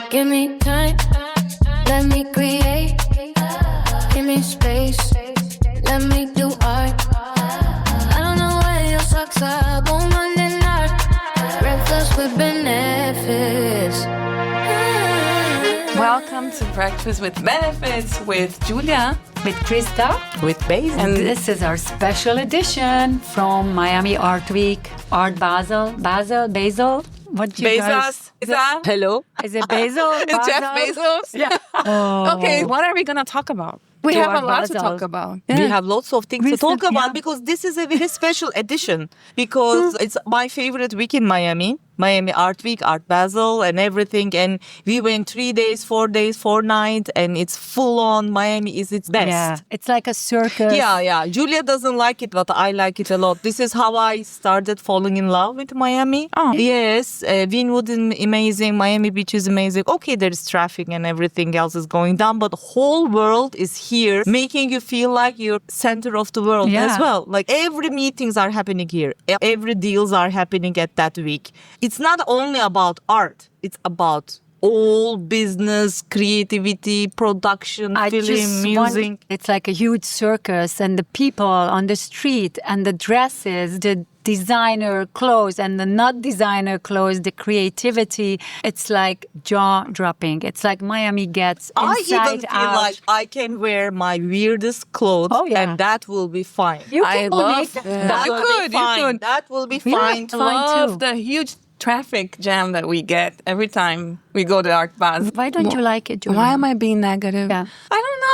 Give me time, let me create. Give me space, let me do art. I don't know where your socks are, woman in art. Breakfast with benefits. Welcome to Breakfast with Benefits with Julia. With Krista. With Basel. And this is our special edition from Miami Art Week. Art Basel. Basel. What do you guys... Bezos. Hello. Is it Basel? It's Jeff Bezos. Yeah. Okay, what are we going to talk about? We have a lot to talk about. Yeah. We have lots of things to talk about because this is a very special edition because it's my favorite week in Miami. Miami Art Week, Art Basel and everything. And we went 3 days, 4 days, 4 nights and it's full on. Miami is its best. Yeah, it's like a circus. Yeah. Julia doesn't like it, but I like it a lot. This is how I started falling in love with Miami. Oh. Yes, Wynwood is amazing. Miami Beach is amazing. Okay, there is traffic and everything else is going down, but the whole world is here, making you feel like you're center of the world as well. Like every meetings are happening here. Every deals are happening at that week. It's not only about art. It's about all business, creativity, production, film, music. It's like a huge circus, and the people on the street and the dresses, the designer clothes and the not designer clothes, the creativity, it's like jaw-dropping. It's like Miami gets inside I even feel out. like I can wear my weirdest clothes and that will be fine. You I can love make that. You could. That will be fine. I love the huge traffic jam that we get every time we go to Art Basel. Why don't you like it, Julia? Why am I being negative? Yeah. I don't know.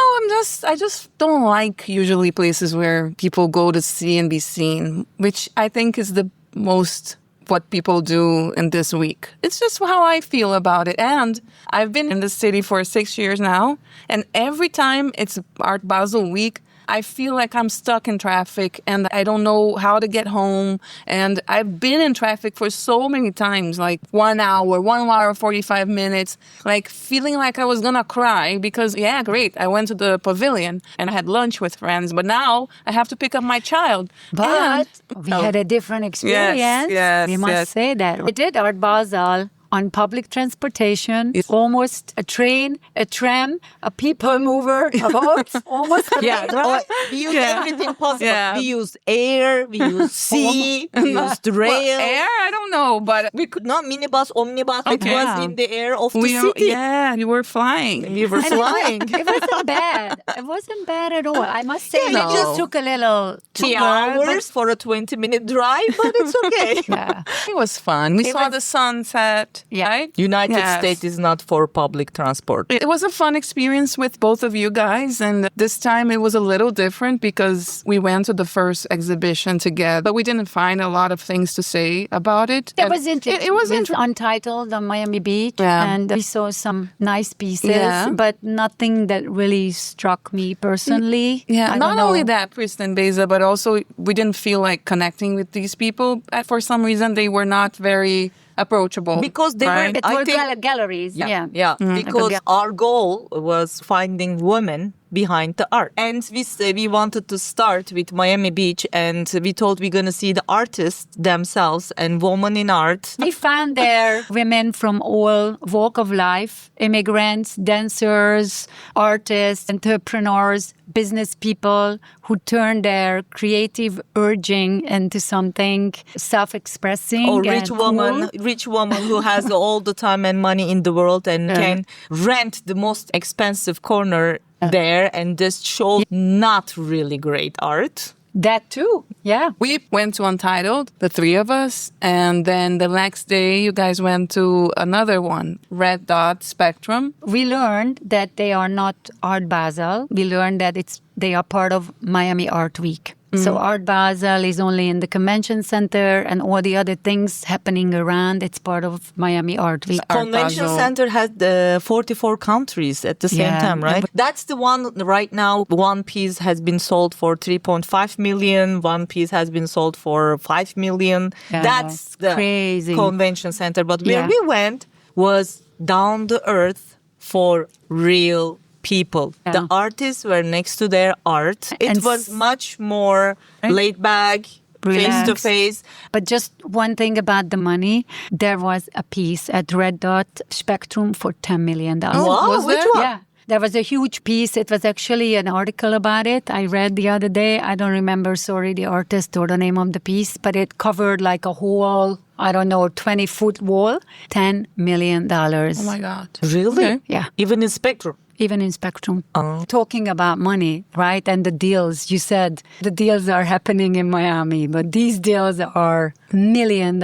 I just don't like usually places where people go to see and be seen, which I think is the most what people do in this week. It's just how I feel about it. And I've been in the city for 6 years now. And every time it's Art Basel week, I feel like I'm stuck in traffic and I don't know how to get home. And I've been in traffic for so many times, like 1 hour, 45 minutes, like feeling like I was going to cry because, yeah, great. I went to the pavilion and I had lunch with friends, but now I have to pick up my child. But we had a different experience. Yes, we must say that. We did Art Basel on public transportation. It's almost a train, a tram, a people mover, a boat, almost a right? We use everything possible. Yeah. We use air, we use sea, we used rail. Well, air, I don't know, but We could not minibus, omnibus. It was in the air of the city. Yeah, you were flying. We were flying. It wasn't bad. It wasn't bad at all. I must say, Yeah, it just took a little 2 hours for a 20-minute drive, but it's okay. Yeah. It was fun. We saw the sunset. Yeah. Right? United Yes. States is not for public transport. It was a fun experience with both of you guys. And this time it was a little different because we went to the first exhibition together, but we didn't find a lot of things to say about it. It was interesting. It was Untitled on Miami Beach. Yeah. And we saw some nice pieces, Yeah. but nothing that really struck me personally. Yeah, I not don't know. only that, Krista and Beza, but also we didn't feel like connecting with these people. For some reason, they were not very approachable. Because they right? were, It I was think, galleries. Yeah. because our goal was finding women behind the art. And we wanted to start with Miami Beach and we thought we're going to see the artists themselves and women in art. We found there women from all walk of life, immigrants, dancers, artists, entrepreneurs, business people who turn their creative urging into something self-expressing. Or and rich woman who has all the time and money in the world and can rent the most expensive corner there and just show not really great art. That too, yeah. We went to Untitled, the three of us, and then the next day you guys went to another one, Red Dot Spectrum. We learned that they are not Art Basel. We learned that they are part of Miami Art Week. So Art Basel is only in the convention center and all the other things happening around. It's part of Miami Art Week. Convention Center has the 44 countries at the same time, right? That's the one right now. One piece has been sold for 3.5 million. One piece has been sold for 5 million. Yeah. That's the Crazy. convention center. But where we went was down to earth for real people. Yeah. The artists were next to their art. It was much more laid back, relaxed. Face to face. But just one thing about the money, there was a piece at Red Dot Spectrum for $10 million. Oh, was which there? one? Yeah. There was a huge piece. It was actually an article about it. I read the other day. I don't remember, sorry, the artist or the name of the piece, but it covered like a whole, 20-foot wall, $10 million. Oh my God. Really? Okay. Yeah. Even in Spectrum. Even in Spectrum. Talking about money, right? And the deals. You said the deals are happening in Miami, but these deals are $1 million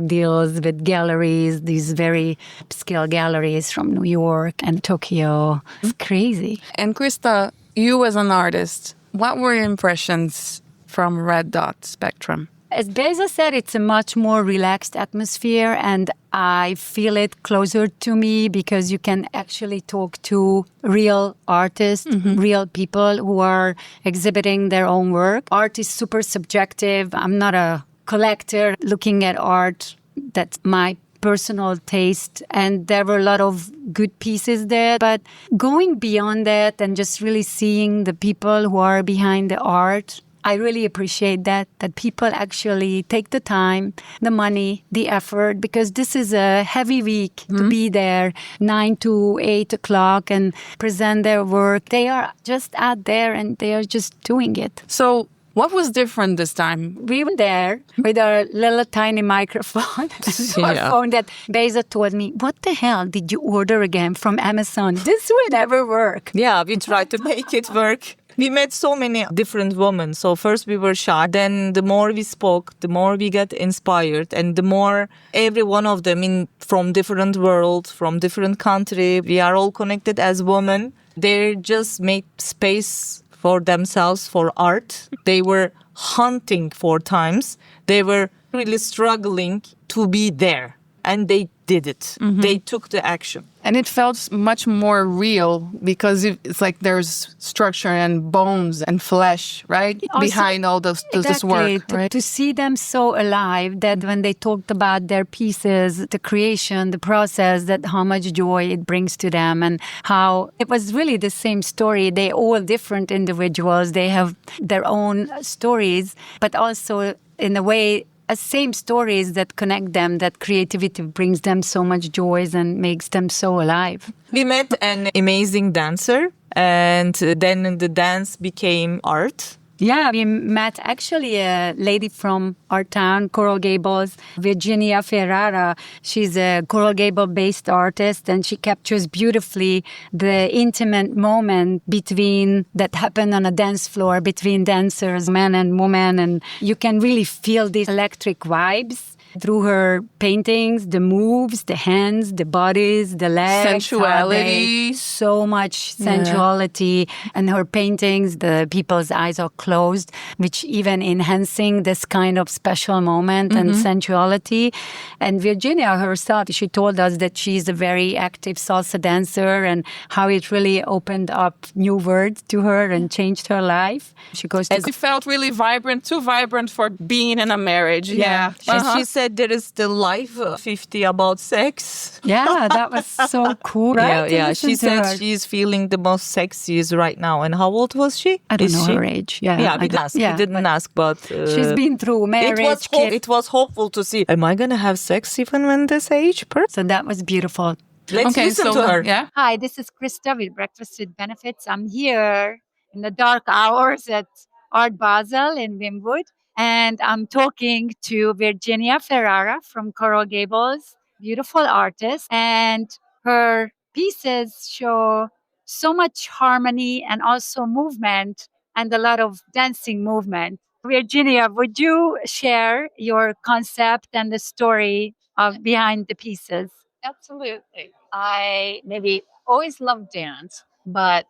deals with galleries, these very upscale galleries from New York and Tokyo. It's crazy. And Krista, you as an artist, what were your impressions from Red Dot Spectrum? As Basel said, it's a much more relaxed atmosphere, and I feel it closer to me because you can actually talk to real artists, real people who are exhibiting their own work. Art is super subjective. I'm not a collector looking at art. That's my personal taste, and there were a lot of good pieces there. But going beyond that and just really seeing the people who are behind the art, I really appreciate that people actually take the time, the money, the effort, because this is a heavy week to be there 9 to 8 o'clock and present their work. They are just out there and they are just doing it. So what was different this time? We were there with our little tiny microphone, smartphone that Basel told me, what the hell did you order again from Amazon? This will never work. Yeah, we tried to make it work. We met so many different women. So first we were shy. Then the more we spoke, the more we got inspired. And the more every one of them from different worlds, from different country, we are all connected as women. They just made space for themselves for art. They were hunting for times. They were really struggling to be there. And they did it. They took the action. And it felt much more real because it's like there's structure and bones and flesh, right? Also, behind all this work, right? To see them so alive that when they talked about their pieces, the creation, the process, that how much joy it brings to them and how it was really the same story. They all different individuals. They have their own stories, but also in a way, same stories that connect them, that creativity brings them so much joy and makes them so alive. We met an amazing dancer, and then the dance became art. Yeah, we met actually a lady from our town, Coral Gables, Virginia Ferrara. She's a Coral Gable-based artist, and she captures beautifully the intimate moment that happened on a dance floor between dancers, men and women. And you can really feel these electric vibes through her paintings, the moves, the hands, the bodies, the legs. Sensuality. So much sensuality. And her paintings, the people's eyes are closed, which even enhancing this kind of special moment and sensuality. And Virginia herself, she told us that she's a very active salsa dancer and how it really opened up new words to her and changed her life. She goes to... It felt really vibrant, too vibrant for being in a marriage. Yeah. And she said there is the life 50 about sex. Yeah, that was so cool, right? Yeah. She said she's feeling the most sexiest right now. And how old was she? I don't know her age. Yeah, we didn't ask, but she's been through marriage. It was hopeful to see. Am I gonna have sex even when this age? So that was beautiful. Let's listen to her. Yeah. Hi, this is Krista with Breakfast with Benefits. I'm here in the dark hours at Art Basel in Wynwood. And I'm talking to Virginia Ferrara from Coral Gables, beautiful artist. And her pieces show so much harmony and also movement and a lot of dancing movement. Virginia, would you share your concept and the story behind the pieces? Absolutely. I maybe always loved dance, but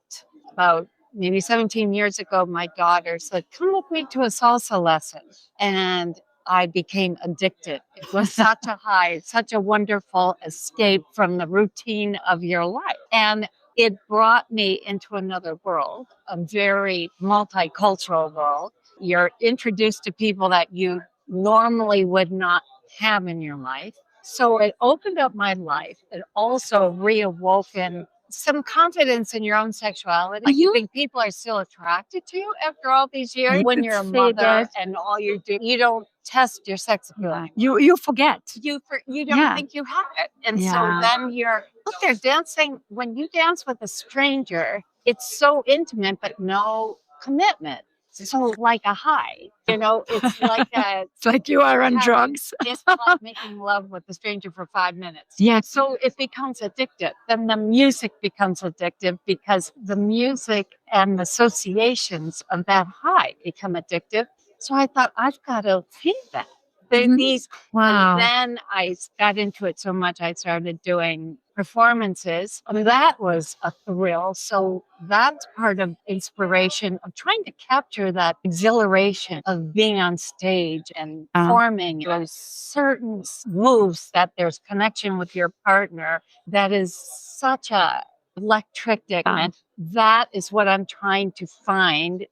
about maybe 17 years ago, my daughter said, come with me to a salsa lesson. And I became addicted. It was such a high, such a wonderful escape from the routine of your life. And it brought me into another world, a very multicultural world. You're introduced to people that you normally would not have in your life. So it opened up my life. It also reawoken some confidence in your own sexuality. You think people are still attracted to you after all these years? I When could you're a say mother that. and all you do, you don't test your sex appeal. You forget. You don't Yeah. think you have it. And so Yeah. then you're out there dancing. When you dance with a stranger, it's so intimate, but no commitment. So like a high, it's like a It's like you are on having- drugs. It's like making love with a stranger for 5 minutes. Yes. So it becomes addictive. Then the music becomes addictive because the music and the associations of that high become addictive. So I thought, I've got to feed that. These Wow. And then I got into it so much, I started doing performances. And that was a thrill. So that's part of inspiration of trying to capture that exhilaration of being on stage and performing those certain moves that there's connection with your partner. That is such a electric moment. That is what I'm trying to find,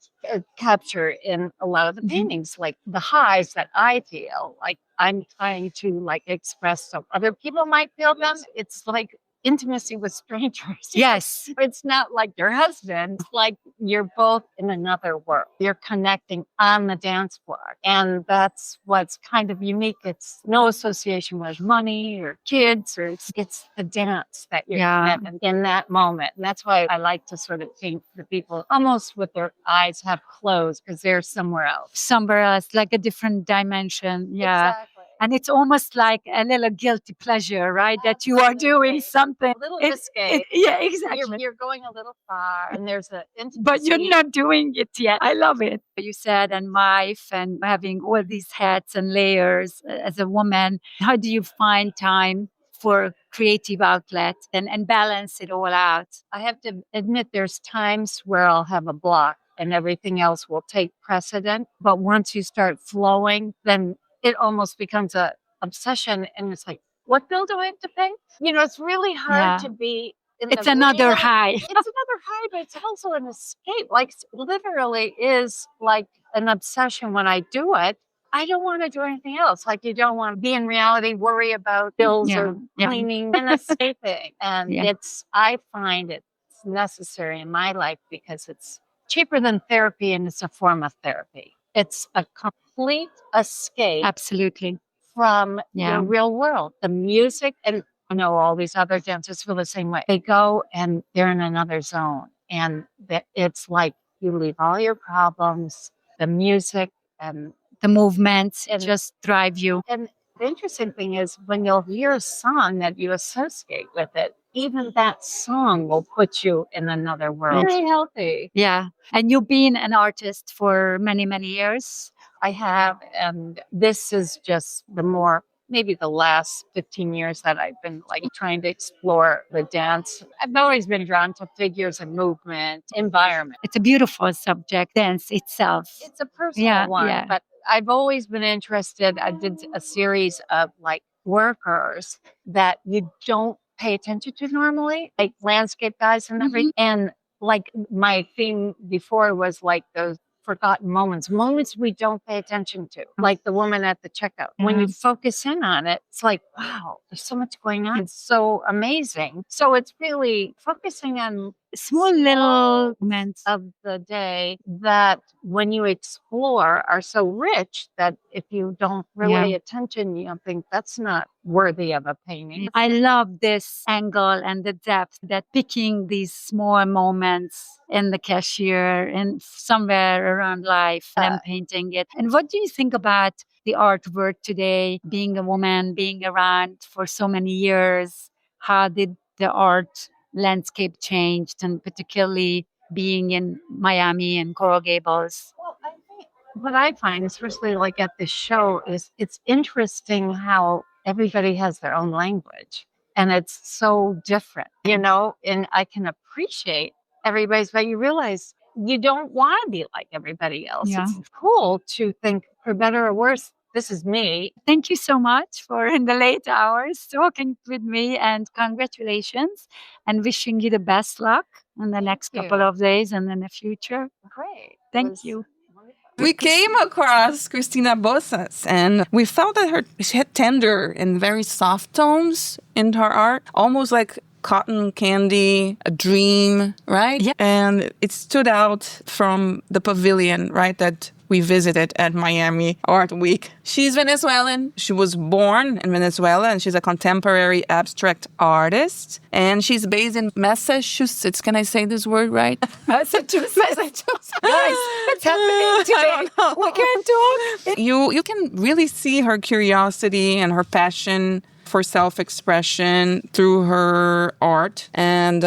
capture in a lot of the paintings, like the highs that I feel like I'm trying to like express so other people might feel them. It's like intimacy with strangers. Yes. It's not like your husband. It's like you're both in another world. You're connecting on the dance floor. And that's what's kind of unique. It's no association with money or kids, or it's the dance that you're in that moment. And that's why I like to sort of paint the people almost with their eyes half closed because they're somewhere else. Somewhere else, like a different dimension. Yeah. Exactly. And it's almost like a little guilty pleasure, right? That you are doing something. A little risque. Yeah, exactly. You're going a little far, and there's a intimacy. But you're not doing it yet. I love it. You said, and wife, and having all these hats and layers as a woman. How do you find time for creative outlet and balance it all out? I have to admit, there's times where I'll have a block and everything else will take precedent. But once you start flowing, then it almost becomes a obsession. And it's like, what bill do I have to pay? It's really hard to be in It's the another real- high. It's another high, but it's also an escape. Like literally is like an obsession when I do it. I don't want to do anything else. Like you don't want to be in reality, worry about bills or cleaning and escaping. And I find it's necessary in my life because it's cheaper than therapy and it's a form of therapy. It's a complete escape. Absolutely. From the real world. The music, and I know all these other dancers feel the same way. They go and they're in another zone. And it's like you leave all your problems, the music and the movements just drive you. And the interesting thing is when you'll hear a song that you associate with it, even that song will put you in another world. Very healthy. Yeah. And you've been an artist for many, many years. I have. And this is just maybe the last 15 years that I've been like trying to explore the dance. I've always been drawn to figures and movement, environment. It's a beautiful subject, dance itself. It's a personal one, but I've always been interested. I did a series of like workers that you don't pay attention to normally, like landscape guys and everything. And like my theme before was like those forgotten moments we don't pay attention to, like the woman at the checkout. When you focus in on it, it's like, wow, there's so much going on. It's so amazing. So it's really focusing on small little moments of the day that when you explore are so rich that if you don't really pay attention, you don't think that's not worthy of a painting. I love this angle and the depth that picking these small moments in the cashier and somewhere around life and painting it. And what do you think about the artwork today, being a woman, being around for so many years? How did the art landscape changed, and particularly being in Miami and Coral Gables? Well, I think what I find, especially like at this show, is it's interesting how everybody has their own language and it's so different, and I can appreciate everybody's, but you realize you don't want to be like everybody else. Yeah. It's cool to think, for better or worse, this is me. Thank you so much for in the late hours talking with me, and congratulations, and wishing you the best luck in the next couple of days and in the future. Great. Thank you. We came across Cristina Bosas, and we felt that she had tender and very soft tones in her art, almost like cotton candy, a dream, right? Yeah. And it stood out from the pavilion, right, that we visited at Miami Art Week. She's Venezuelan. She was born in Venezuela, and she's a contemporary abstract artist. And she's based in Massachusetts. Can I say this word right? Massachusetts. Guys, what's happening today? We can't talk. You can really see her curiosity and her passion for self-expression through her art, and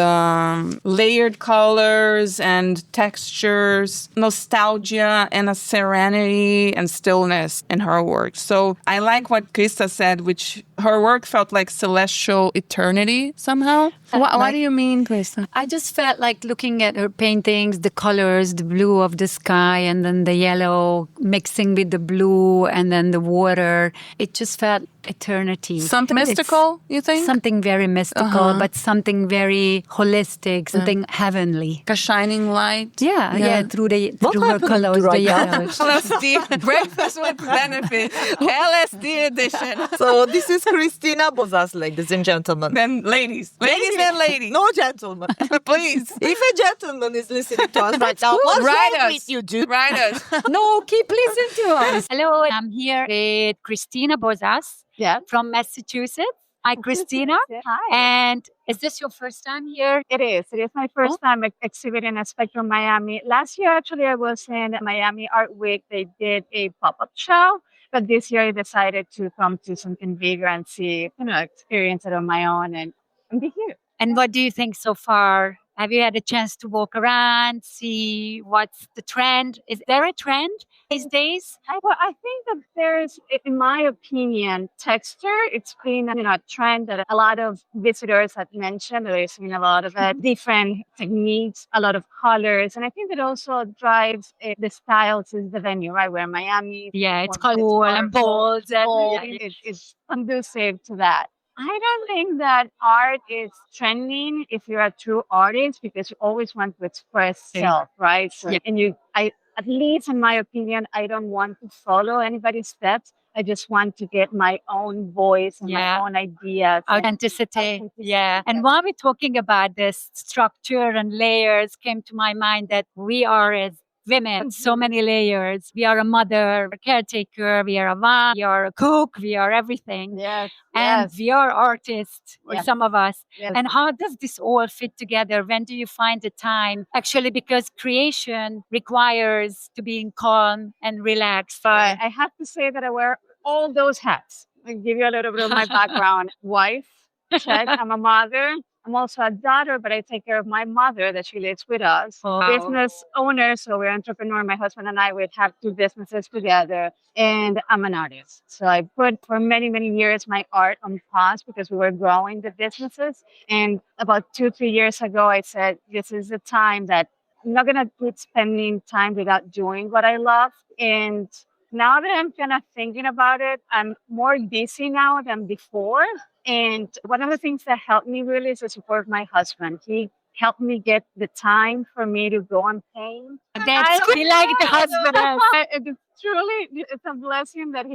layered colors and textures, nostalgia and a serenity and stillness in her work. So I like what Krista said, which her work felt like celestial eternity somehow. What do you mean, Krista? I just felt like looking at her paintings, the colors, the blue of the sky, and then the yellow mixing with the blue, and then the water. It just felt eternity. Something mystical, you think? Something very mystical, but something very holistic, something heavenly. Like a shining light. Yeah, through her happened colors, the right yellow. LSD, breakfast with benefits, LSD edition. So this is Christina Bozas, ladies and gentlemen. Then ladies and ladies. No gentlemen. Please. If a gentleman is listening to us right now, what's Write wrong us. with you, dude? Write us. No, keep listening to us. Hello, I'm here with Christina Bozas Yeah. from Massachusetts. Hi, Christina. Hi. And is this your first time here? It is. It is my first time exhibiting at Spectrum Miami. Last year, actually, I was in Miami Art Week. They did a pop-up show. But this year, I decided to come to something bigger and see, experience it on my own and be here. And what do you think so far? Have you had a chance to walk around, see what's the trend? Is there a trend these days? I think that there's, in my opinion, texture. It's been a trend that a lot of visitors have mentioned. They've seen a lot of different techniques, a lot of colors. And I think it also drives the styles to the venue, right? Where Miami. Yeah, it's colorful and bold. It's conducive to that. I don't think that art is trending if you're a true artist, because you always want to express self, right? So, and at least in my opinion, I don't want to follow anybody's steps. I just want to get my own voice and my own ideas. Authenticity. Yeah. And while we're talking about this structure and layers, came to my mind that we are as women, so many layers. We are a mother, a caretaker, we are a mom, we are a cook, we are everything. Yes. And we are artists, or Yes. some of us. Yes. And how does this all fit together? When do you find the time? Actually, because creation requires to being calm and relaxed. But I have to say that I wear all those hats. I'll give you a little bit of my background. Wife, check. I'm a mother. I'm also a daughter, but I take care of my mother that she lives with us. Wow. Business owner, so we're entrepreneur. My husband and I would have two businesses together, and I'm an artist. So I put for many, many years my art on pause because we were growing the businesses. And about 2-3 years ago, I said, this is the time that I'm not gonna keep spending time without doing what I love. And now that I'm kind of thinking about it, I'm more busy now than before. And one of the things that helped me really is the support of my husband. He helped me get the time for me to go and paint. That's good. We like the husband. It's a blessing that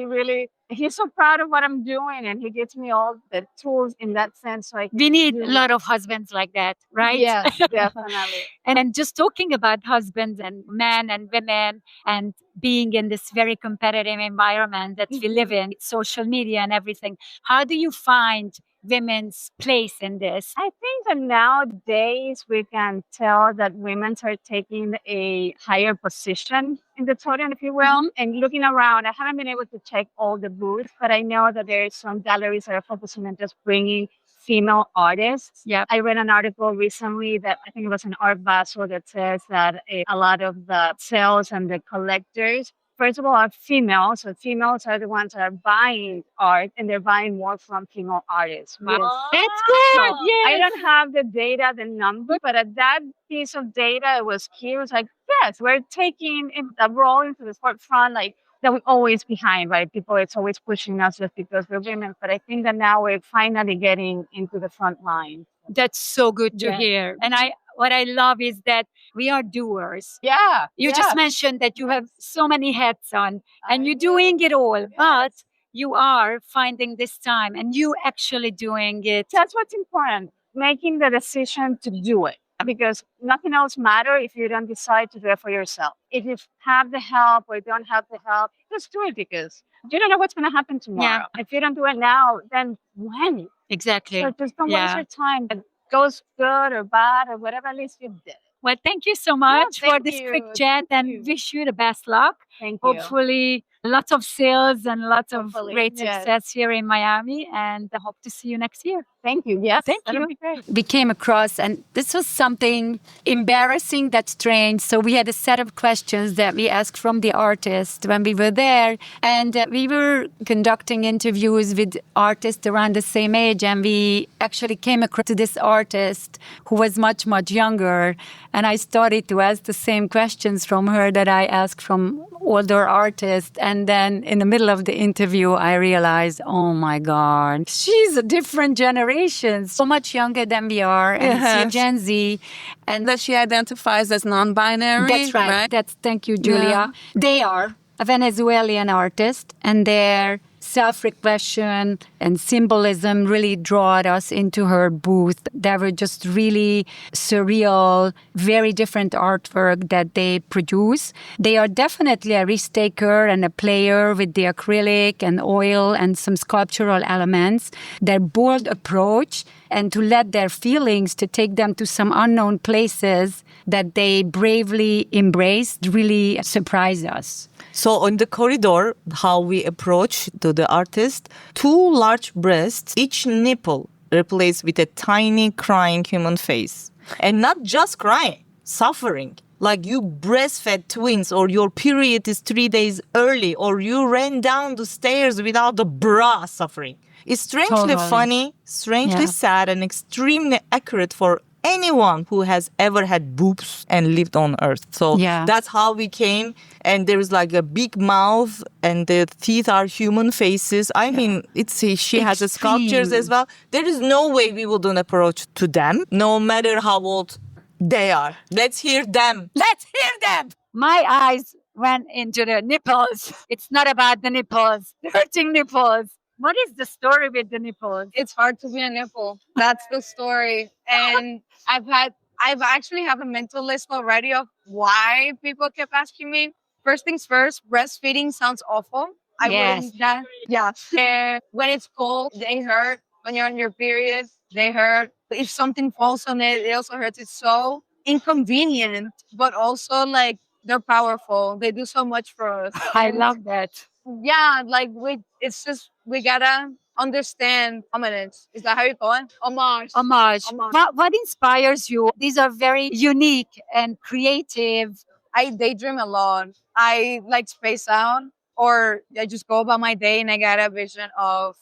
he's so proud of what I'm doing, and he gives me all the tools in that sense. So We need a lot of husbands like that, right? Yes, definitely. And just talking about husbands and men and women and being in this very competitive environment that we live in, social media and everything, how do you find women's place in this? I think that nowadays we can tell that women are taking a higher position in the totem, if you will. And looking around, I haven't been able to check all the booths, but I know that there are some galleries that are focusing on just bringing female artists. Yeah. I read an article recently that I think it was in Art Basel that says that a lot of the sales and the collectors, first of all, are female. So females are the ones that are buying art, and they're buying more from female artists. Wow. That's good. I don't have the data, the number, but at that piece of data, it was key. It was like, yes, we're taking a role into the forefront, like that we're always behind, right? People, it's always pushing us just because we're women. But I think that now we're finally getting into the front line. That's so good to Yeah. hear. And what I love is that we are doers. Yeah. You just mentioned that you have so many hats on and you're doing it all, but you are finding this time and you actually doing it. That's what's important. making the decision to do it because nothing else matters if you don't decide to do it for yourself. If you have the help or don't have the help, just do it because you don't know what's going to happen tomorrow. If you don't do it now, then when? Exactly. So just don't waste your time. It goes good or bad or whatever, at least you did. Well, thank you so much for thank this you. quick chat Thank and you. wish you the best luck. Thank you. Hopefully, lots of sales and lots of Hopefully, great yes. success here in Miami. And I hope to see you next year. Thank you. Yes. Thank that'll you. be great. We came across, and this was something embarrassing, that's strange. So we had a set of questions that we asked from the artist when we were there. And we were conducting interviews with artists around the same age. And we actually came across to this artist who was much, much younger. And I started to ask the same questions from her that I asked from older artists. And then in the middle of the interview, I realized, oh my God, she's a different generation, so much younger than we are. And she's Gen Z. And That she identifies as non-binary. that's right. Thank you, Julia. They are a Venezuelan artist, and their self-reflection and symbolism really drawed us into her booth. They were just really surreal, very different artwork that they produce. They are definitely a risk-taker and a player with the acrylic and oil and some sculptural elements. Their bold approach and to let their feelings to take them to some unknown places that they bravely embraced really surprised us. So on the corridor, how we approach to the artist, 2 large breasts, each nipple replaced with a tiny crying human face. And not just crying, suffering. Like you breastfed twins or your period is 3 days early or you ran down the stairs without a bra suffering. It's strangely funny, strangely sad, and extremely accurate for anyone who has ever had boobs and lived on earth. So that's how we came. And there is like a big mouth and the teeth are human faces. I mean, she has the sculptures as well. There is no way we wouldn't approach to them, no matter how old they are. Let's hear them. Let's hear them. My eyes went into the nipples. It's not about the nipples, the hurting nipples. What is the story with the nipples? It's hard to be a nipple. That's the story. And I've actually have a mental list already of why people kept asking me. First things first, breastfeeding sounds awful. I wouldn't that. Yeah. And when it's cold, they hurt. When you're on your period, they hurt. If something falls on it, it also hurts. It's so inconvenient, but also like they're powerful. They do so much for us. I love that. Yeah, like we gotta understand homage. Is that how you call it? Homage. Homage. What inspires you? These are very unique and creative. I daydream a lot. I like space out, or I just go about my day and I get a vision of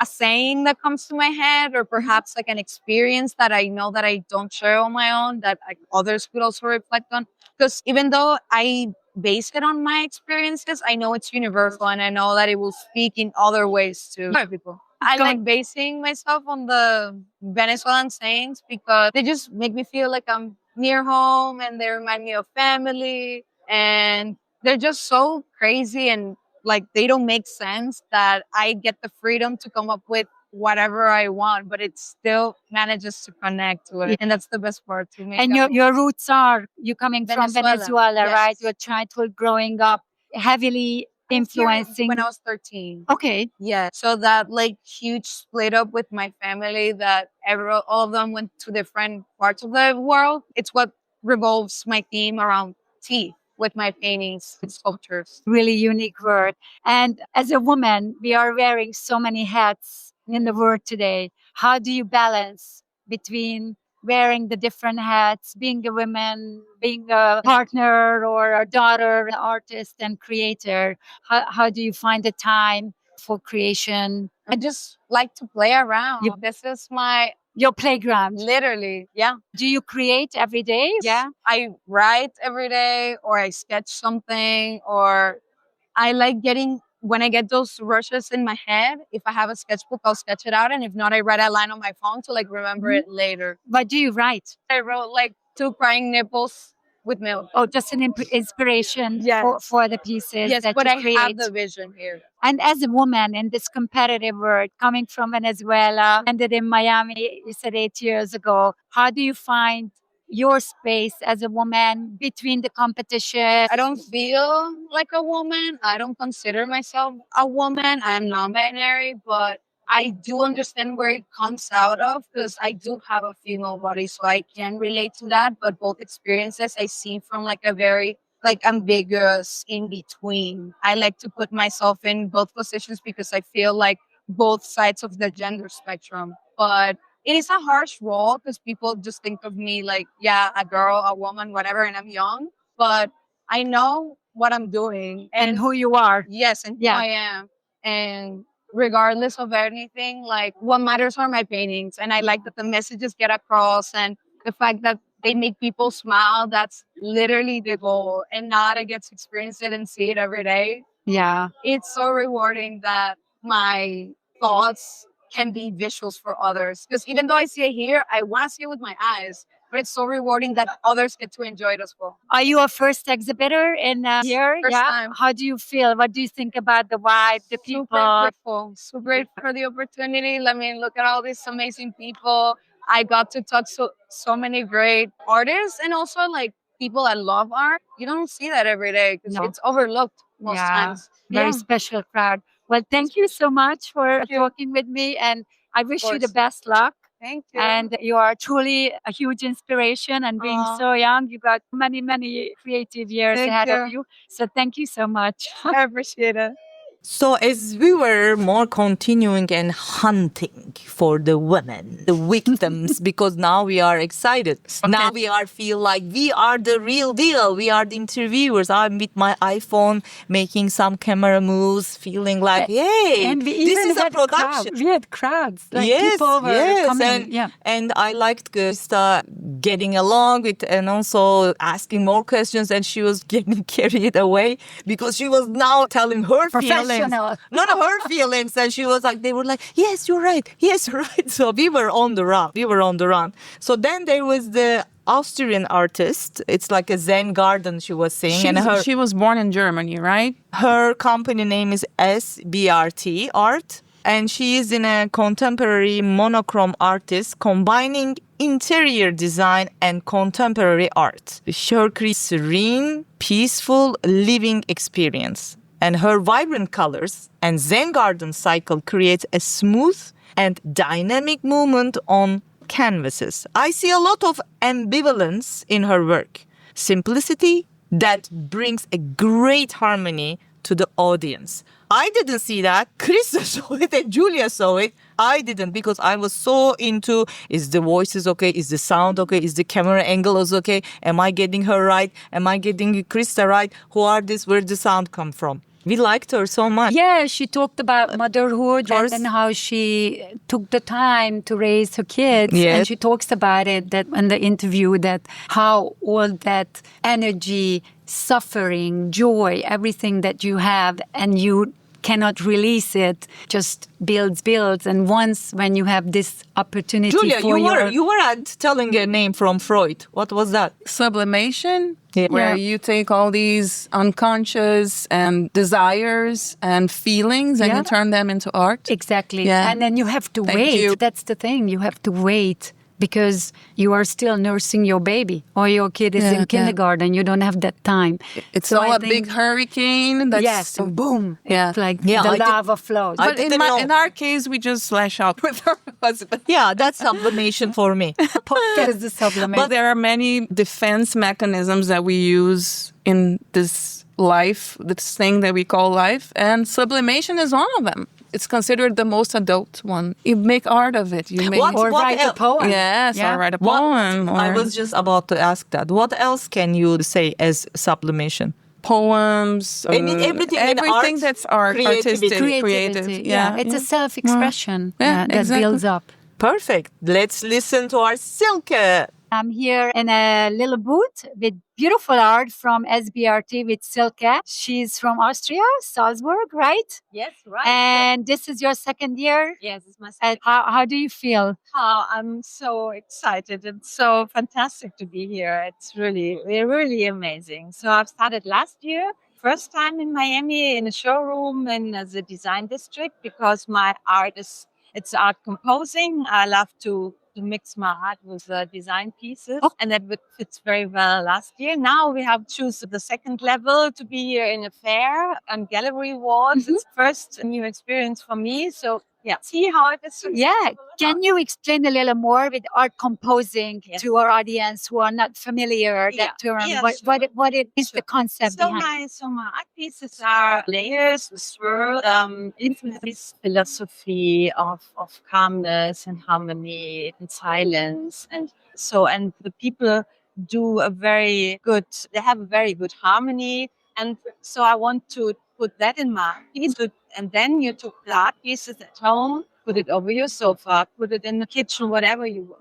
a saying that comes to my head, or perhaps like an experience that I know that I don't share on my own, that like, others could also reflect on. Because even though I base it on my experiences, I know it's universal and I know that it will speak in other ways to other people. I like basing myself on the Venezuelan sayings because they just make me feel like I'm near home and they remind me of family and they're just so crazy and like they don't make sense that I get the freedom to come up with whatever I want, but it still manages to connect to it. And that's the best part to me. And your roots are, you coming from Venezuela, right? Your childhood growing up heavily influencing. When I was 13. Okay. Yeah. So that like huge split up with my family that all of them went to different parts of the world. It's what revolves my theme around tea with my paintings and sculptures. Really unique work. And as a woman, we are wearing so many hats in the world today. How do you balance between wearing the different hats, being a woman, being a partner or a daughter, an artist and creator? How do you find the time for creation? I just like to play around. This is your playground. Literally, yeah. Do you create every day? Yeah. I write every day or I sketch something or I like when I get those rushes in my head, if I have a sketchbook, I'll sketch it out. And if not, I write a line on my phone to like remember it later. What do you write? I wrote like 2 crying nipples with milk. Oh, just an inspiration Yes. for the pieces Yes, that but you I create. have the vision here. And as a woman in this competitive world, coming from Venezuela, ended in Miami, you said 8 years ago, how do you find your space as a woman between the competition? I don't feel like a woman. I don't consider myself a woman. I am non-binary, but I do understand where it comes out of because I do have a female body, so I can relate to that. But both experiences I see from like a very like ambiguous in between. I like to put myself in both positions because I feel like both sides of the gender spectrum. But it is a harsh role because people just think of me like, yeah, a girl, a woman, whatever, and I'm young. But I know what I'm doing And who you are. yes, and who Yeah. I am. And regardless of anything, like what matters are my paintings. And I like that the messages get across and the fact that they make people smile. That's literally the goal. And now that I get to experience it and see it every day, Yeah. it's so rewarding that my thoughts can be visuals for others. Because even though I see it here, I want to see it with my eyes. But it's so rewarding that others get to enjoy it as well. Are you a first exhibitor in here? First time. How do you feel? What do you think about the vibe, the people? Super grateful. So grateful for the opportunity. Let me look at all these amazing people. I got to talk to so many great artists and also like people that love art. You don't see that every day because No. it's overlooked most times. Very special crowd. Well, thank you so much for you. talking with me, and I wish you the course. best luck. Thank you. And you are truly a huge inspiration. And being Aw. so young, you got many, many creative years Thank ahead of you. you. So thank you so much. I appreciate it. So as we were more continuing and hunting for the women, the victims, because now we are excited. Now we are feel like we are the real deal. We are the interviewers. I'm with my iPhone making some camera moves, feeling like, hey, And we this even is a had production. crowds. We had crowds. Like people were coming. And I liked Krista getting along with and also asking more questions, and she was getting carried away because she was now telling her feelings. Professional. No, her feelings. And she was like, they were like, yes, you're right. Yes, you're right. So we were on the run. So then there was the Austrian artist. It's like a Zen garden, she was saying. She was born in Germany, right? Her company name is SBRT Art. And she is in a contemporary monochrome artist combining interior design and contemporary art. She creates serene, peaceful living experience. And her vibrant colors and Zen garden cycle creates a smooth and dynamic movement on canvases. I see a lot of ambivalence in her work. Simplicity that brings a great harmony to the audience. I didn't see that. Krista saw it and Julia saw it. I didn't because I was so into, is the voices okay? Is the sound okay? Is the camera angle is okay? Am I getting her right? Am I getting Krista right? Who are this? Where did the sound come from? We liked her so much. Yeah, she talked about motherhood and how she took the time to raise her kids. Yes. And she talks about it that in the interview that how all that energy, suffering, joy, everything that you have and you cannot release it, just builds. And once when you have this opportunity Julia, for you were telling a name from Freud. What was that? Sublimation, Yeah. where you take all these unconscious and desires and feelings and you turn them into art. Exactly. Yeah. And then you have to Thank wait. you. That's the thing. You have to wait because you are still nursing your baby or your kid is in kindergarten. You don't have that time. It's So all I a think- big hurricane. That's, Yes. Boom. Yeah. It's like Yeah, the I did- lava flows. But didn't know. in our case, we just lash out with our husband. Yeah, that's sublimation for me. Podcast is the supplement. But there are many defense mechanisms that we use in this life, this thing that we call life, and sublimation is one of them. It's considered the most adult one. You make art of it. You make or write a else? poem. Yes, Yeah. or write a poem. Or I was just about to ask that. What else can you say as sublimation? poems. Everything in art, that's art, creativity. artistic, creative. Yeah. It's a self-expression Yeah, that exactly. builds up. Perfect. Let's listen to our Silke I'm here in a little booth with beautiful art from SBRT with Silke. She's from Austria, Salzburg, right? Yes, right. And this is your second year. Yes, it's my And second. how do you feel? Oh, I'm so excited. It's so fantastic to be here. It's really amazing. So I've started last year, first time in Miami in a showroom in the design district because my art is it's art composing. I love to mix my art with design pieces, and that fits very well last year. Now we have choose the second level to be here in a fair and gallery walls. It's first new experience for me. So yeah, see how it is. Yeah. Can you explain a little more with art composing Yes. to our audience who are not familiar that term? Yeah, What it is sure. the concept So behind? my art pieces are layers, swirl, influence philosophy of calmness and harmony and silence, and the people do a very good. They have a very good harmony, and so I want to put that in my piece. And then you took the art pieces at home, put it over your sofa, put it in the kitchen, wherever you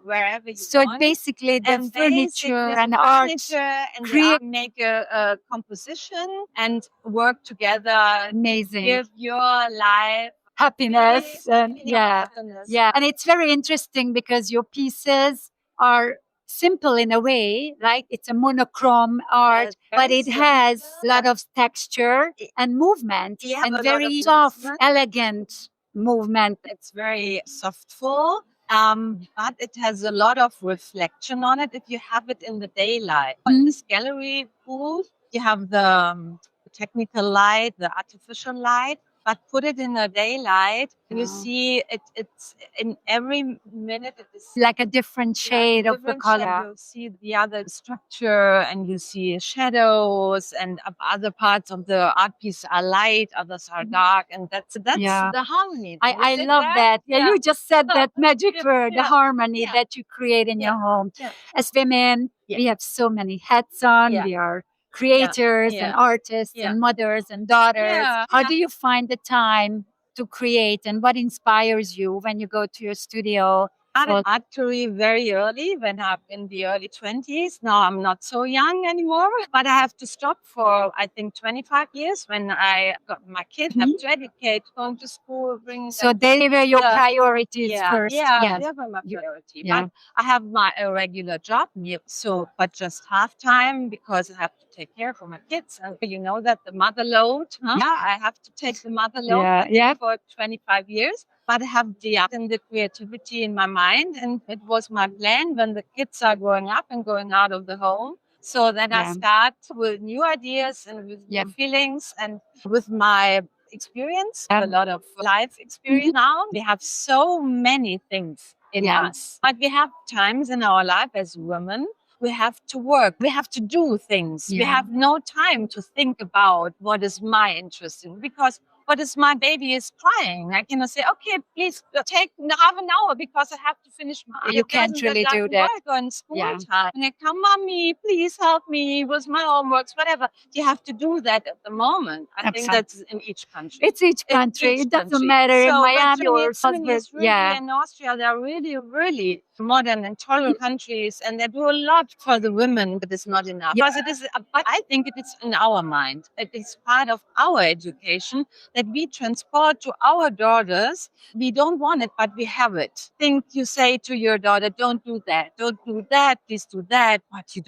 So want. basically, the And furniture basically and the art furniture and the create art make a composition and work together. amazing Give your life happiness and happiness. yeah, and it's very interesting because your pieces are simple in a way, like it's a monochrome art, Yes, but very it has a lot simple. of texture and movement You have and a lot very of soft, movement. elegant movement. It's very softful, but it has a lot of reflection on it if you have it in the daylight. In this gallery booth, you have the technical light, the artificial light, but put it in the daylight. You see it's in every minute it is Like a different shade of the different color. shade. You see the other structure and you see shadows and other parts of the art piece are light, others are dark, and that's Yeah. the harmony. I Is it love there? that. Yeah, you just said that magic word, the Yeah. harmony Yeah. that you create in your home. Yeah. As women, Yeah. we have so many hats on. Yeah. We are creators and Yeah. artists Yeah. and mothers and daughters. Yeah. How Yeah. do you find the time to create and what inspires you when you go to your studio? Started art career very early when I'm in the early 20s. Now I'm not so young anymore, but I have to stop for, I think, 25 years when I got my kids, have to educate, going to school, bringing So them. they were your Yeah. priorities first. Yeah, they were my priority. But I have my regular job, but just half time because I have to take care of my kids. And you know that the mother load, Yeah, I have to take the mother load for 25 years. But I have the art and the creativity in my mind. And it was my plan when the kids are growing up and going out of the home. So then I start with new ideas and with new feelings and with my experience, a lot of life experience now. We have so many things in us, but we have times in our life as women. We have to work. We have to do things. We have no time to think about what is my interest in because what is my baby is crying. I cannot say, okay, please take half an hour because I have to finish my. You can't really do that. Work on school time. And I come, mommy, please help me with my homeworks, whatever. You have to do that at the moment. I think that's in each country. It's each country. It doesn't matter in Miami or Salzburg. In Austria, they're really modern and tolerant countries, and they do a lot for the women, but it's not enough. Because it is, but I think it is in our mind. It is part of our education that we transport to our daughters. We don't want it, but we have it. Think you say to your daughter, don't do that, please do that. But you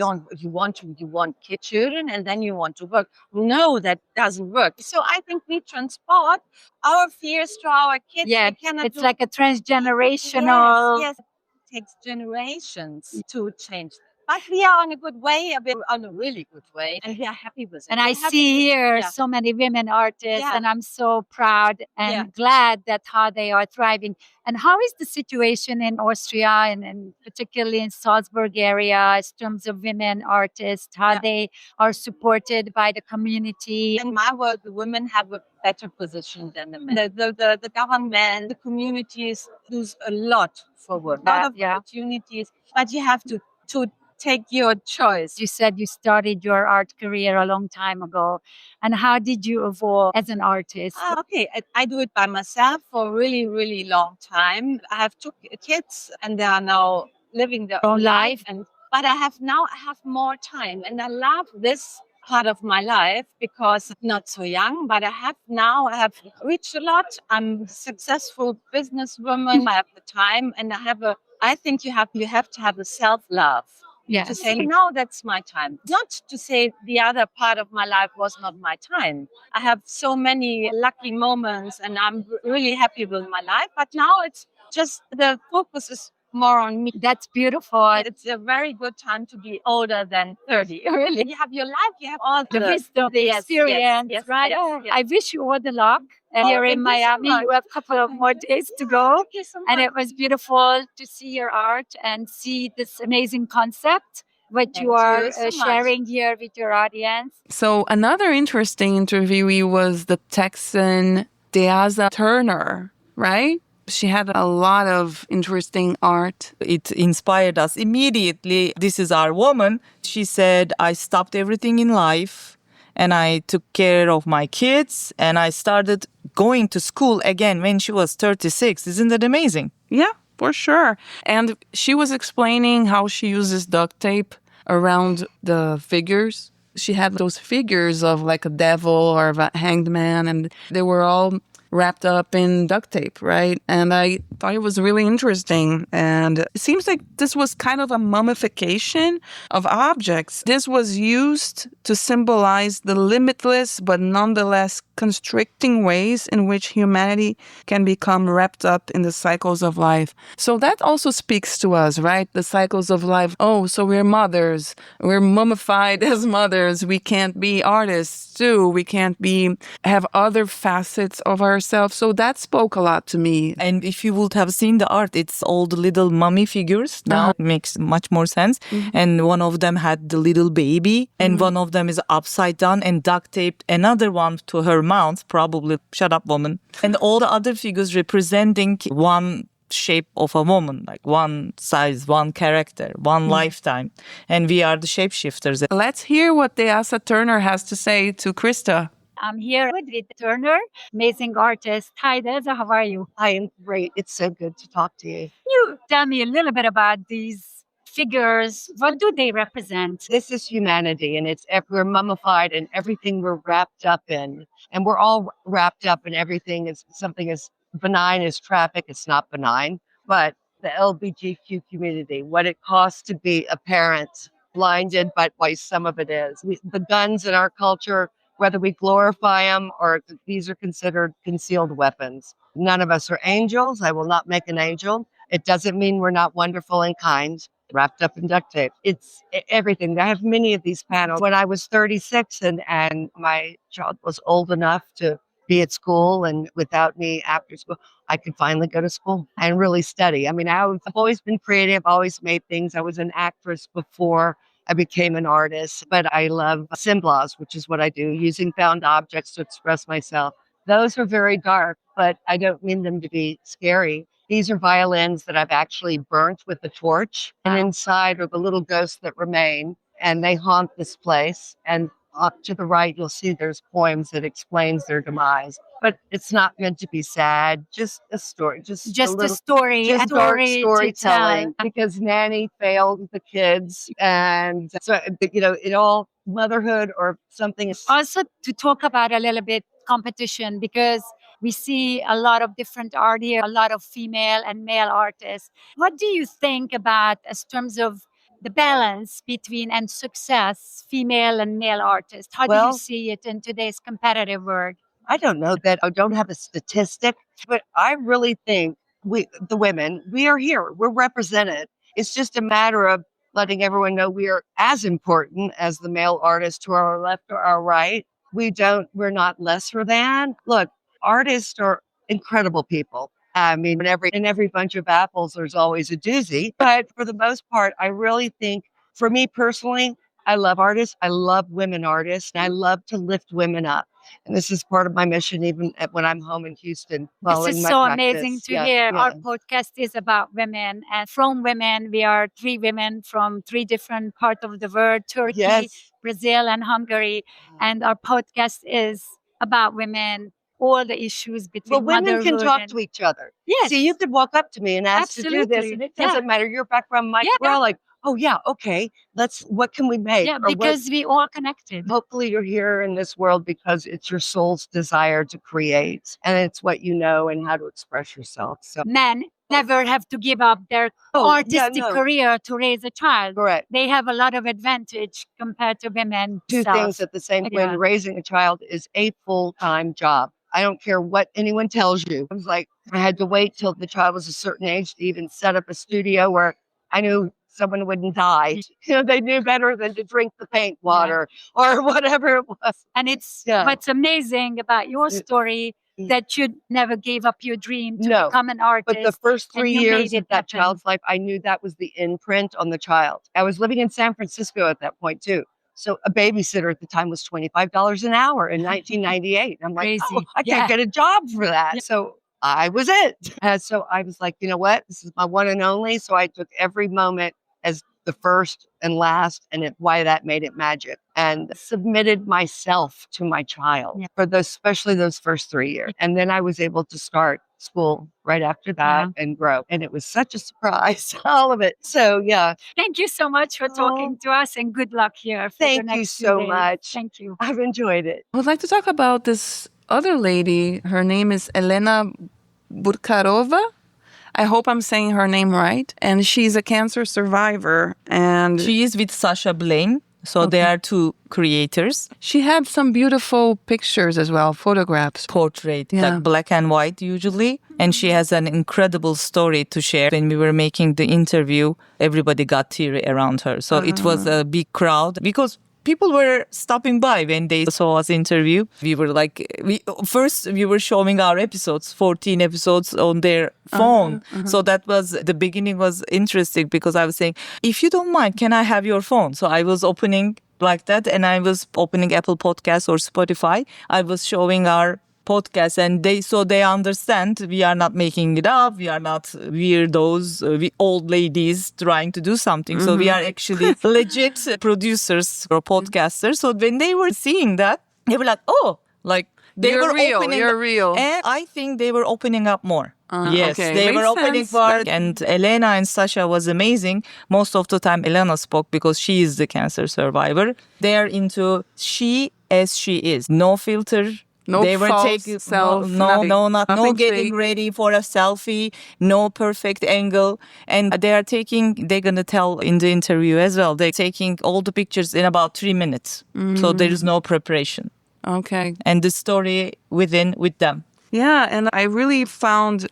want children and then you want to work. No, that doesn't work. So I think we transport our fears to our kids. Yeah, it's like a transgenerational. Yes. It takes generations to change that. But we are on a good way, on a really good way, and we are happy with it. And I see here so many women artists, and I'm so proud and glad that how they are thriving. And how is the situation in Austria and particularly in Salzburg area in terms of women artists, how they are supported by the community? In my world, the women have a better position than the men. The government, the communities do a lot for women. A lot of opportunities, but you have to take your choice. You said you started your art career a long time ago. And how did you evolve as an artist? Okay, I do it by myself for a really long time. I have two kids and they are now living their own life. And but I have more time, and I love this part of my life because I'm not so young, but I have reached a lot. I'm a successful businesswoman. I have the time, and I think you have to have the self love. To Yes. say, now that's my time. Not to say the other part of my life was not my time. I have so many lucky moments and I'm really happy with my life. But now it's just the focus is more on me. That's beautiful. It's a very good time to be older than 30. Really. You have your life, you have all The wisdom, the yes, experience, yes, right? yes, yes. I wish you all the luck. Here thank in you so Miami, much. you have a couple of more days to go. Thank you so much. And it was beautiful to see your art and see this amazing concept, what Thank you are you so much. sharing here with your audience. So another interesting interviewee was the Texan Deaza Turner, right? She had a lot of interesting art. It inspired us immediately. This is our woman. She said, I stopped everything in life and I took care of my kids and I started going to school again when she was 36. Isn't that amazing? Yeah, for sure. And she was explaining how she uses duct tape around the figures. She had those figures of like a devil or of a hanged man, and they were all wrapped up in duct tape, right? And I thought it was really interesting. And it seems like this was kind of a mummification of objects. This was used to symbolize the limitless but nonetheless constricting ways in which humanity can become wrapped up in the cycles of life. So that also speaks to us, right? The cycles of life. Oh, so we're mothers. We're mummified as mothers. We can't be artists too. We can't have other facets of ourselves. So that spoke a lot to me. And if you would have seen the art, it's all the little mummy figures. Now it makes much more sense. And one of them had the little baby, and one of them is upside down and duct taped another one to her mouth, probably. Shut up, woman. And all the other figures representing one shape of a woman, like one size, one character, one lifetime. And we are the shapeshifters. Let's hear what Deasa Turner has to say to Krista. I'm here with Turner, amazing artist. Hi, Deza, how are you? I am great. It's so good to talk to you. You tell me a little bit about these figures. What do they represent? This is humanity, and we're mummified and everything we're wrapped up in. And we're all wrapped up in everything. It's something as benign as traffic. It's not benign, but the LGBTQ community, what it costs to be a parent, blinded by why some of it is. The guns in our culture, whether we glorify them or these are considered concealed weapons. None of us are angels. I will not make an angel. It doesn't mean we're not wonderful and kind. Wrapped up in duct tape. It's everything. I have many of these panels. When I was 36 and my child was old enough to be at school, and without me after school, I could finally go to school and really study. I mean, I've always been creative, always made things. I was an actress before I became an artist, but I love symbols, which is what I do, using found objects to express myself. Those are very dark, but I don't mean them to be scary. These are violins that I've actually burnt with a torch, and inside are the little ghosts that remain, and they haunt this place. And up to the right, you'll see there's poems that explains their demise. But it's not meant to be sad, just a story. Just a story. Just a dark story storytelling. Because Nanny failed the kids. And so, it all motherhood or something. Also to talk about a little bit competition, because we see a lot of different art here, a lot of female and male artists. What do you think about as terms of the balance between and success, female and male artists? How do you see it in today's competitive world? I don't know that I don't have a statistic, but I really think the women, we are here. We're represented. It's just a matter of letting everyone know we are as important as the male artists to our left or our right. We're not lesser than. Look, artists are incredible people. I mean, in every bunch of apples, there's always a doozy. But for the most part, I really think, for me personally, I love artists. I love women artists, and I love to lift women up. And this is part of my mission, even when I'm home in Houston. This is so amazing to hear. Our podcast is about women, and from women, we are 3 women from 3 different parts of the world: Turkey, Brazil, and Hungary. And our podcast is about women, all the issues between women can talk and to each other. Yes. See, you could walk up to me and ask to do this, and it doesn't matter your background, my we're all like, oh yeah, okay, what can we make? Yeah, Or what, because we all connected. hopefully you're here in this world because it's your soul's desire to create and it's what you know and how to express yourself. So, Men never have to give up their oh, yeah, artistic no, career to raise a child. correct. They have a lot of advantage compared to women. Two things at the same Yeah. when raising a child is a full-time job. I don't care what anyone tells you. I was like, I had to wait till the child was a certain age to even set up a studio where I knew someone wouldn't die. You know, they knew better than to drink the paint water or whatever it was. And it's Yeah. what's amazing about your story that you never gave up your dream to No, become an artist. But the first and 3 you years made of it that happen. child's life, I knew that was the imprint on the child. I was living in San Francisco at that point too. So a babysitter at the time was $25 an hour in 1998. I'm like, Crazy. oh, I can't get a job for that. So I was it. And so I was like, you know what? This is my one and only. So I took every moment as the first and last, and why that made it magic. And submitted myself to my child for those, especially those first 3 years. And then I was able to start school right after that and grow. And it was such a surprise, all of it. So yeah. Thank you so much for talking to us, and good luck here. For the Thank you next few so days. much. Thank you. I've enjoyed it. I would like to talk about this other lady. Her name is Elena Burkarova. I hope I'm saying her name right. And she's a cancer survivor. And She is with Sasha Blaine. So they are two creators. she had some beautiful pictures as well, photographs. Portrait, Yeah. like black and white usually. And she has an incredible story to share. When we were making the interview, everybody got teary around her. So it was a big crowd because people were stopping by when they saw us interview. We were like, we were showing our episodes, 14 episodes on their phone. So that was, the beginning was interesting because I was saying, if you don't mind, can I have your phone? So I was opening like that, and I was opening Apple Podcasts or Spotify. I was showing our podcast, and they understand we are not making it up. We are not weirdos, we old ladies trying to do something. So we are actually legit producers or podcasters. So when they were seeing that, they were like, oh, like they You're were real, opening you're up. real. And I think they were opening up more. Yes, okay. they were Makes opening sense. for, and Elena and Sasha was amazing. Most of the time, Elena spoke because she is the cancer survivor. They are into she as she is, no filter. No They were false taking self, no nothing getting fake. ready for a selfie, no perfect angle, and they're gonna tell in the interview as well. They're taking all the pictures in about 3 minutes, so there is no preparation, Okay. and the story with them. Yeah, and I really found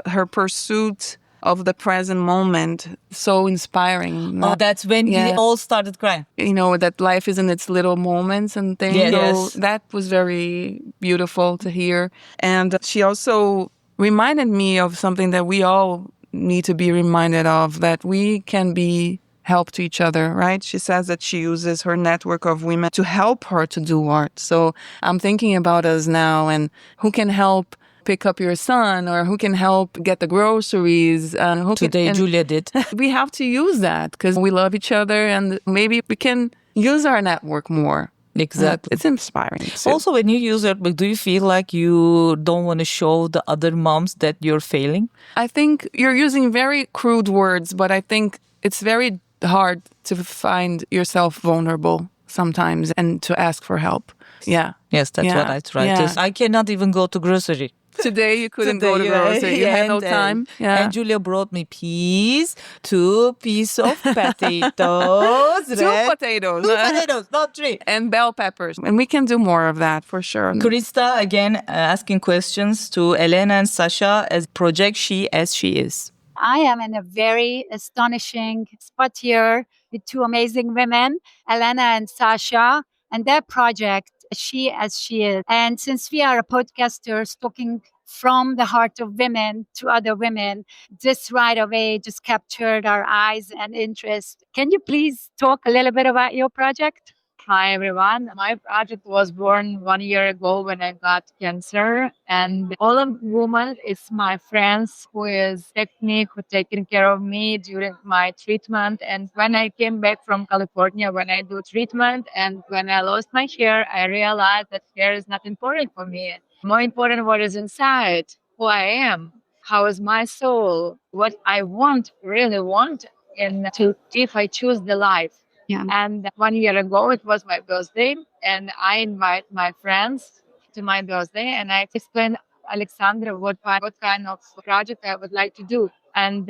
her pursuit of the present moment so inspiring. Oh, that's when we Yeah. all started crying. You know, that life is in its little moments and things. Yes. So that was very beautiful to hear. And she also reminded me of something that we all need to be reminded of, that we can be help to each other, right? She says that she uses her network of women to help her to do art. So I'm thinking about us now and who can help pick up your son, or who can help get the groceries. And who Today, can, Julia did. we have to use that because we love each other, and maybe we can use our network more. Exactly. It's inspiring. too. Also, when you use it, do you feel like you don't want to show the other moms that you're failing? I think you're using very crude words, but I think it's very hard to find yourself vulnerable sometimes and to ask for help. Yeah. Yes, that's Yeah. what I try. Yeah. I cannot even go to grocery. Today you couldn't go to grocery. You had no time. Yeah. And Julia brought me peas, 2 pieces of potatoes. Two potatoes. 2 potatoes, not 3. And bell peppers. And we can do more of that for sure. Krista, again, asking questions to Elena and Sasha as project She As She Is. I am in a very astonishing spot here with two amazing women, Elena and Sasha, and their project, She As She Is. And since we are podcasters talking from the heart of women to other women, this right away just captured our eyes and interest. Can you please talk a little bit about your project? Hi, everyone. My project was born 1 year ago when I got cancer. And all of women is my friends who is technique, who taking care of me during my treatment. And when I came back from California, when I do treatment and when I lost my hair, I realized that hair is not important for me. More important what is inside, who I am, how is my soul, what I want, really want if I choose the life. Yeah. And 1 year ago, it was my birthday, and I invite my friends to my birthday, and I explained Alexandra what kind of project I would like to do, and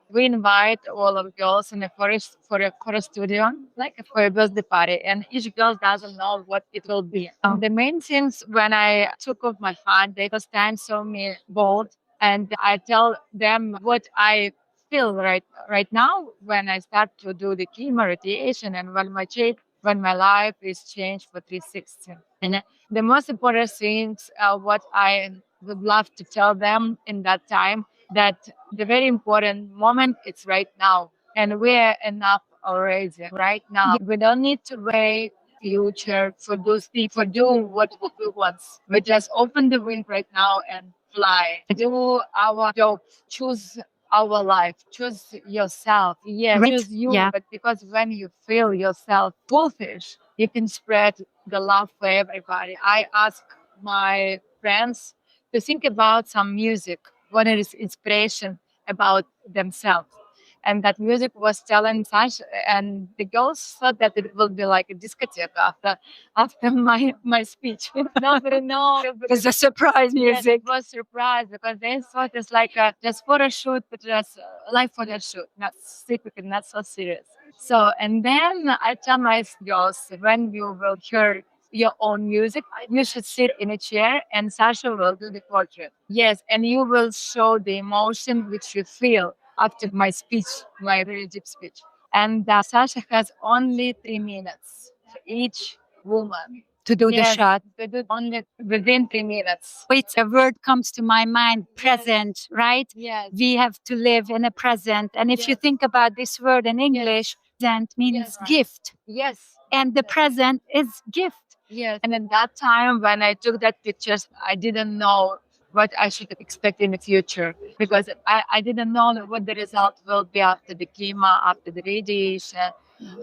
we invite all of girls in a forest for a studio, like for a birthday party, and each girl doesn't know what it will be. The main things when I took off my hat, they first time saw me bold, and I tell them what I feel right now when I start to do the chemo radiation and when my life is changed for 360. And the most important things, what I would love to tell them in that time, that the very important moment is right now, and we're enough already right now. We don't need to wait future for those people doing what we want. We just open the wing right now and fly. Do our job. Choose our life. Choose yourself. Yes, Right. choose you. Yeah. But because when you feel yourself selfish, you can spread the love for everybody. I ask my friends to think about some music, what is inspiration about themselves. And that music was telling such, and the girls thought that it will be like a discotheque after my speech. Nobody knows. It's a surprise Yes, music. it was surprised because they thought it's like just photo shoot, but just like photo shoot, not secret, not so serious. So, and then I tell my girls, when you will hear your own music, you should sit in a chair and Sasha will do the portrait. Yes, and you will show the emotion which you feel after my speech, my very deep speech. And Sasha has only 3 minutes for each woman. To do the Yes, shot. they do only within 3 minutes. Wait, a word comes to my mind, present, right? Yes. We have to live in a present. And if you Yes. think about this word in English, present means Yes. gift. Yes. And the present is gift. Yes. And at that time, when I took that pictures, I didn't know what I should expect in the future because I didn't know what the result will be after the chemo, after the radiation.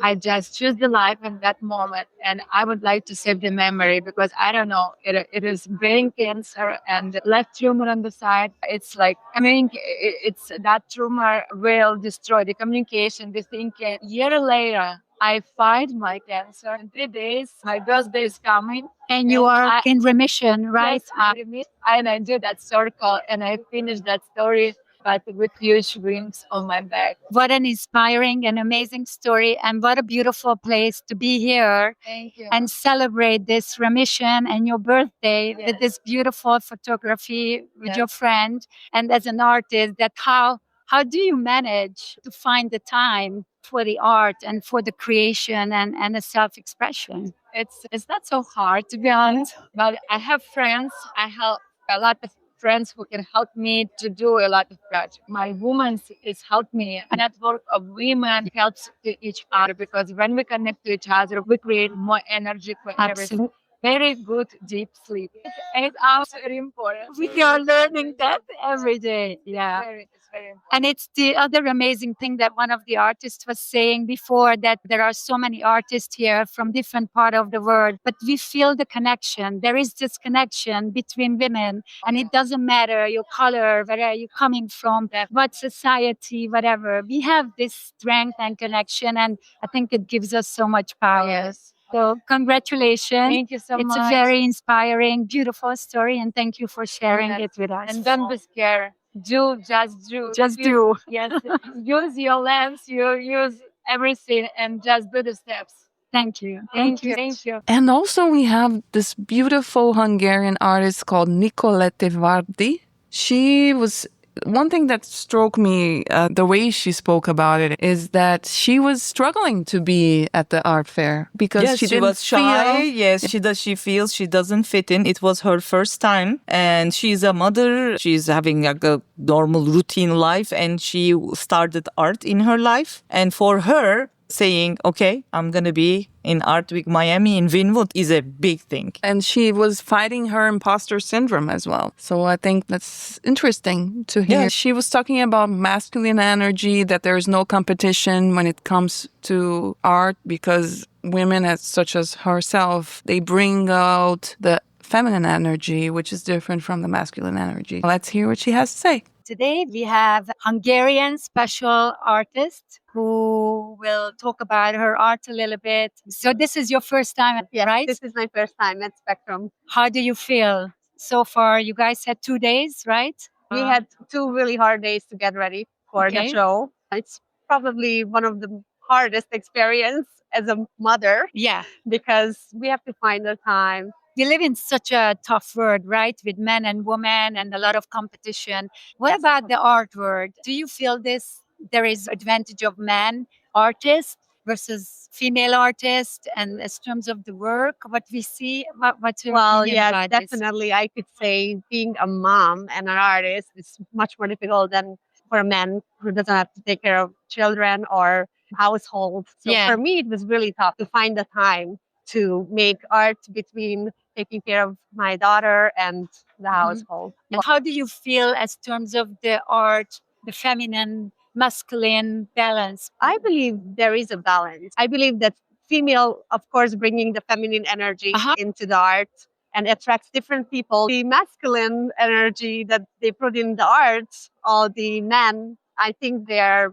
I just choose the life in that moment, and I would like to save the memory because I don't know. It is brain cancer and left tumor on the side. It's like it's that tumor will destroy the communication, the thinking. Year later, I fight my cancer. In 3 days, my birthday is coming. And you are I- in remission, right? Yes, I remit, and I do that circle, and I finish that story, but with huge wings on my back. What an inspiring and amazing story. And what a beautiful place to be here Thank you. and celebrate this remission and your birthday Yes. with this beautiful photography with Yes. your friend. And as an artist, that how do you manage to find the time for the art and for the creation and the self-expression? It's not so hard to be honest, but I have friends. I have a lot of friends who can help me to do a lot of projects. My woman is helped me. A network of women helps to each other because when we connect to each other, we create more energy for everything. Absolutely. Very good deep sleep. 8 hours is very important. We are learning that every day. Yeah. It's very important. And it's the other amazing thing that one of the artists was saying before, that there are so many artists here from different part of the world, but we feel the connection. There is this connection between women, and it doesn't matter your color, where you're coming from, what society, whatever. We have this strength and connection, and I think it gives us so much power. Yes. So congratulations. Thank you so It's much. a very inspiring, beautiful story, and thank you for sharing Yes. it with us. And don't be scared. Just do. Just do. Yes. Use your lens. You use everything and just do the steps. Thank you. Thank you. Thank you. And also we have this beautiful Hungarian artist called Nicolette Vardi. She was... One thing that struck me, the way she spoke about it, is that she was struggling to be at the art fair because Yes, she she didn't was shy. feel... Yes, she feels she doesn't fit in. It was her first time, and she's a mother. She's having like a normal routine life, and she started art in her life. And for her, saying, okay, I'm going to be in Art Week Miami in Vinwood is a big thing. And she was fighting her imposter syndrome as well. So I think that's interesting to hear. Yeah. She was talking about masculine energy, that there is no competition when it comes to art because women such as herself, they bring out the feminine energy, which is different from the masculine energy. Let's hear what she has to say. Today we have Hungarian special artist who will talk about her art a little bit. So this is your first time, right? This is my first time at Spectrum. How do you feel so far? You guys had 2 days, right? We had 2 really hard days to get ready for the Okay. show. It's probably one of the hardest experience as a mother Yeah. because we have to find the time. We live in such a tough world, right? With men and women and a lot of competition. What about the art world? Do you feel there is advantage of men artists versus female artists and in terms of the work, what we see? What's your Well, opinion yes, about this? definitely. I could say being a mom and an artist is much more difficult than for a man who doesn't have to take care of children or household. So Yeah. for me, it was really tough to find the time to make art between taking care of my daughter and the household. And how do you feel as terms of the art, the feminine, masculine balance? I believe there is a balance. I believe that female, of course, bringing the feminine energy into the art and attracts different people. The masculine energy that they put in the art, all the men, I think they're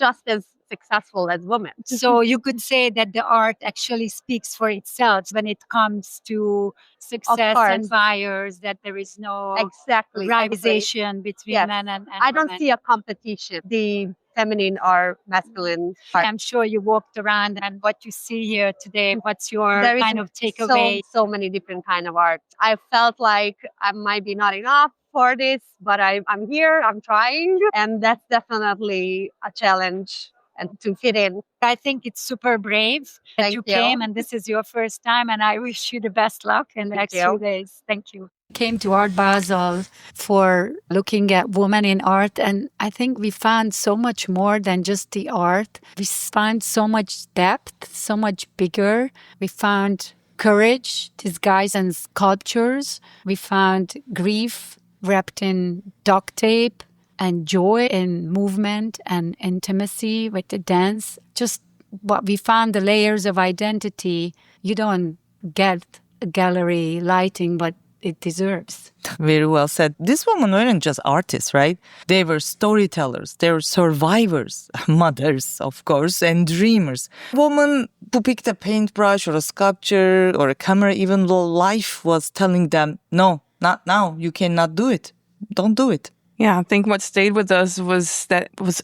just as successful as women. So you could say that the art actually speaks for itself when it comes to success course. and buyers, that there is no Exactly. rivalization between Yes. men and I don't women. see a competition. The feminine or masculine art. I'm sure you walked around and what you see here today, what's your There is kind of takeaway? so many different kind of art. I felt like I might be not enough for this, but I'm here, I'm trying, and that's definitely a challenge and to fit in. I think it's super brave that Thank you you. came and this is your first time and I wish you the best luck in the next you. few days. Thank you. Came to Art Basel for looking at women in art and I think we found so much more than just the art. We found so much depth, so much bigger. We found courage disguised in sculptures. We found grief wrapped in duct tape and joy in movement and intimacy with the dance. Just what we found, the layers of identity. You don't get a gallery lighting, but it deserves. Very well said. These women weren't just artists, right? They were storytellers. They were survivors, mothers, of course, and dreamers. Women who picked a paintbrush or a sculpture or a camera, even though life was telling them, no, not now. You cannot do it. Don't do it. Yeah, I think what stayed with us was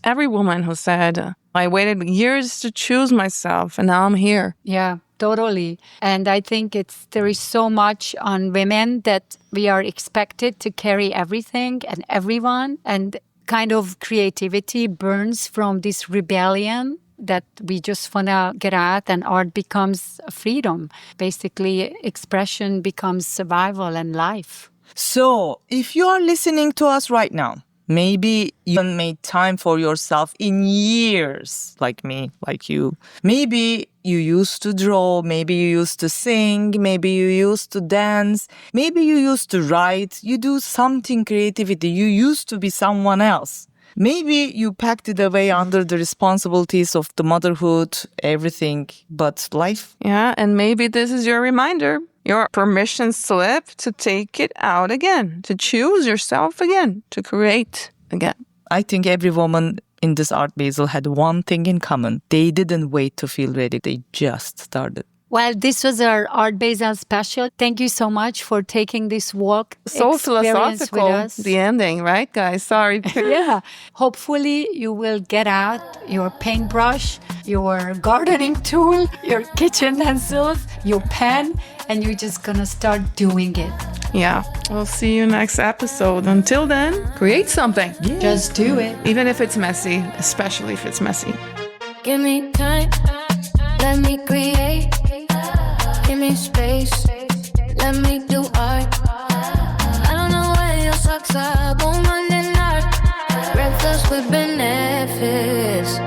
every woman who said, I waited years to choose myself and now I'm here. Yeah, totally. And I think there is so much on women that we are expected to carry everything and everyone. And kind of creativity burns from this rebellion that we just want to get out, and art becomes freedom. Basically, expression becomes survival and life. So, if you are listening to us right now, maybe you haven't made time for yourself in years, like me, like you. Maybe you used to draw, maybe you used to sing, maybe you used to dance, maybe you used to write, you do something creativity, you used to be someone else. Maybe you packed it away under the responsibilities of the motherhood, everything, but life. Yeah, and maybe this is your reminder, your permission slip to take it out again, to choose yourself again, to create again. I think every woman in this Art Basel had one thing in common. They didn't wait to feel ready. They just started. Well, this was our Art Basel special. Thank you so much for taking this walk. So experience with philosophical, us. the ending, right, guys? Sorry. Yeah. Hopefully you will get out your paintbrush, your gardening tool, your kitchen utensils, your pen, and you're just gonna start doing it. Yeah. We'll see you next episode. Until then, create something. Just do it. Even if it's messy, especially if it's messy. Give me time, let me create. Give me space, let me do art. I don't know where your socks are, but Monday night. Breakfast with benefits.